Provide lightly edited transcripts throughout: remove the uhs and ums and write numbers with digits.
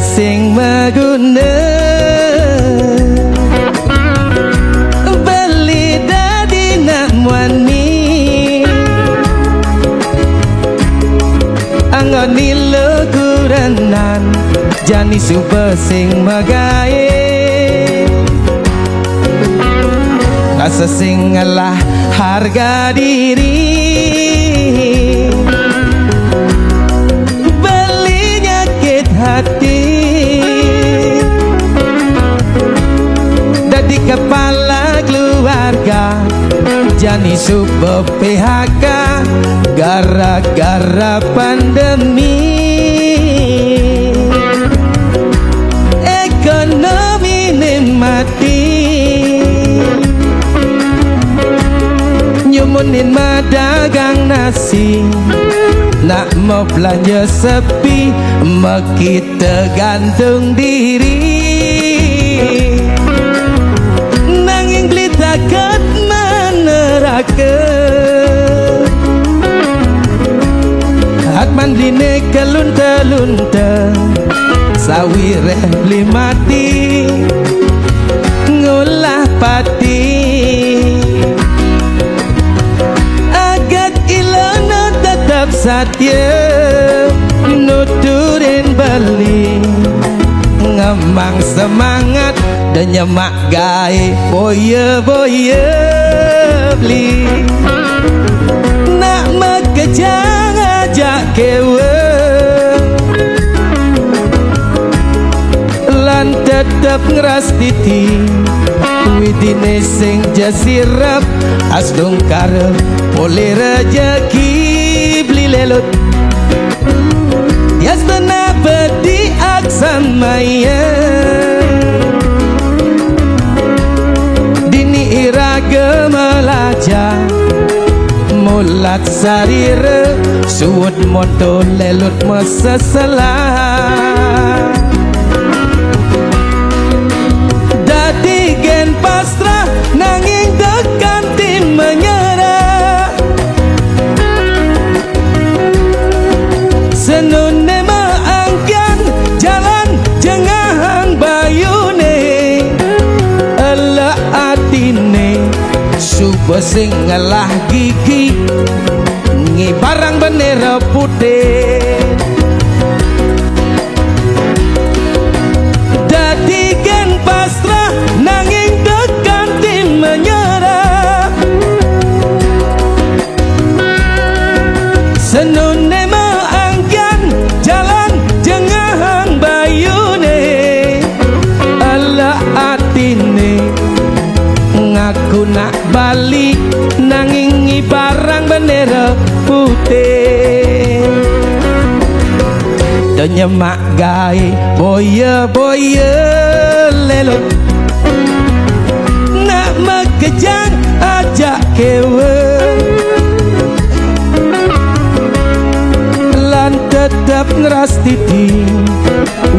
sing maguna beli dadi nak wani angoni lukuranan jani suba sing magae rasa sing ngalah harga diri beli nyakit hati dadi kepala keluarga jani suba PHK gara-gara pandemi ekonomi ini mati nyumunin madagang nasi nak mau belanja sepi kita gantung diri nanging beli takut meneraka hak mandine kelunta-lunta sawi rehli mati ngolah pati agak ilana tetap satya nuturin beli ngemang semangat dan nyemak gai boya-boya beli nak makejang ajak kewe lan tetap ngeras titi widine sing jasirap asdung karep boleh rejeki beli lelut yasna bedi aksamaya dini iraga melaja mulat sarire suwut moto lelut masa salah dadi gen pasrah nanging tekan tim menyerah senune maangkan jalan jengahang bayune ala atine suba sing ngalah gigi ngibarang bendera putih dadi gen pasrah nanging tekan tim menyerah senune maangkan jalan jengahang bayune ala atine ngaku nak balik nanging ngibarang bendera putih nyemak gai boya-boya lelot nak makejang ajak kewe lan tetap ngeras titi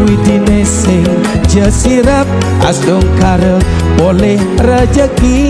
widine sing jasirap asdong karep boleh rejeki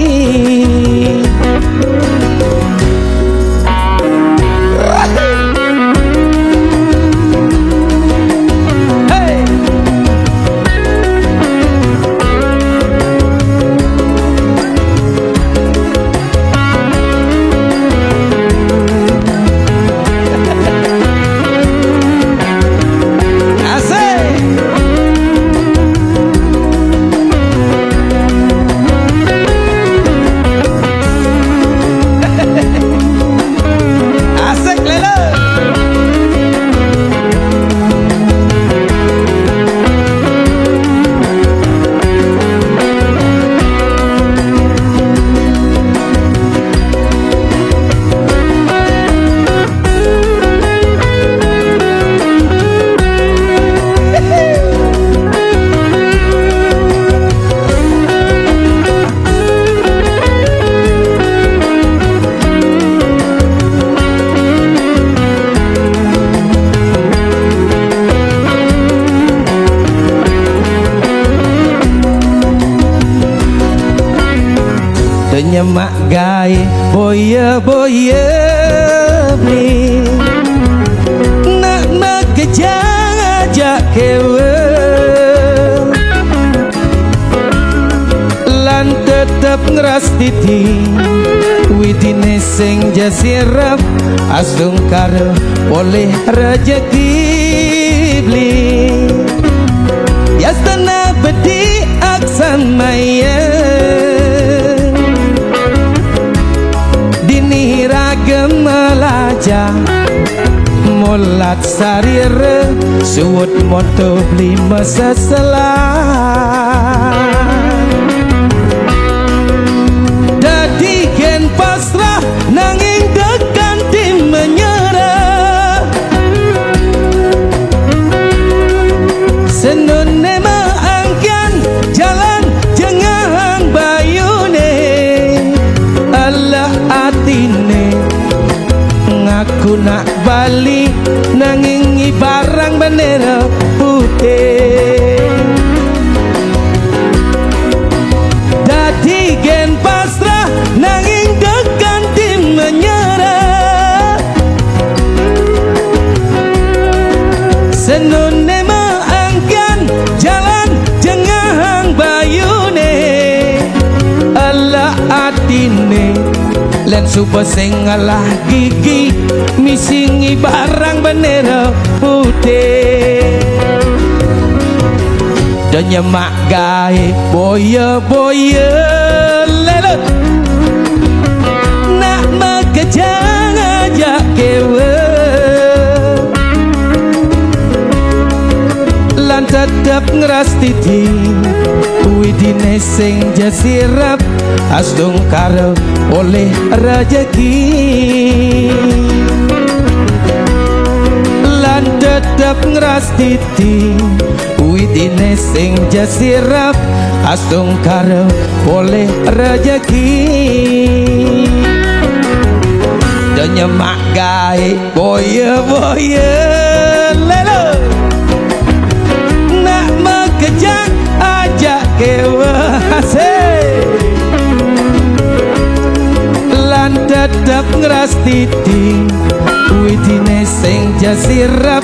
nyemak gai boya-boya beli nak makejang ajak kewe tetep ngrastiti widine sing jasirap asung karo oleh rejeki bli yastana bedi aksan maya dini ragam melaja mulat sarire suwut moto beli masa selang dadi gen pasrah nanging dekan tim menyerah senone maangkan jalan jengang bayune Allah atine ngaku nak bali nanging barang bendera putih dadi gen pasrah nanging dekan tim menyerah senone maangkan jalan jengang bayune Allah atine len super sing ngalah gigi misingi barang bendera putih dan nyemak gae boya-boya lelet nak makejang aja kewe lan tetep ngrastiti widine sing jasirap astung karo oleh rejeki lan tetep ngrastiti widine sing jasirap astung karo oleh rejeki dan nyemak gae boya-boya lelo nak makejang aja kewase lan tetep ngrastiti widine sing jasirap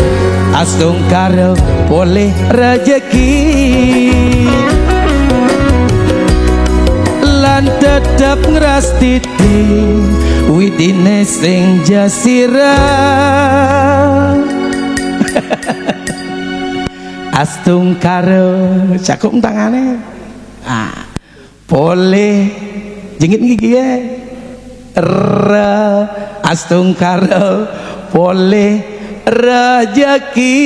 astung karo oleh rejeki lan tetep ngrastiti widine sing jasirap astung karo cakup tangane boleh jengit gigi ya astung karo boleh rejeki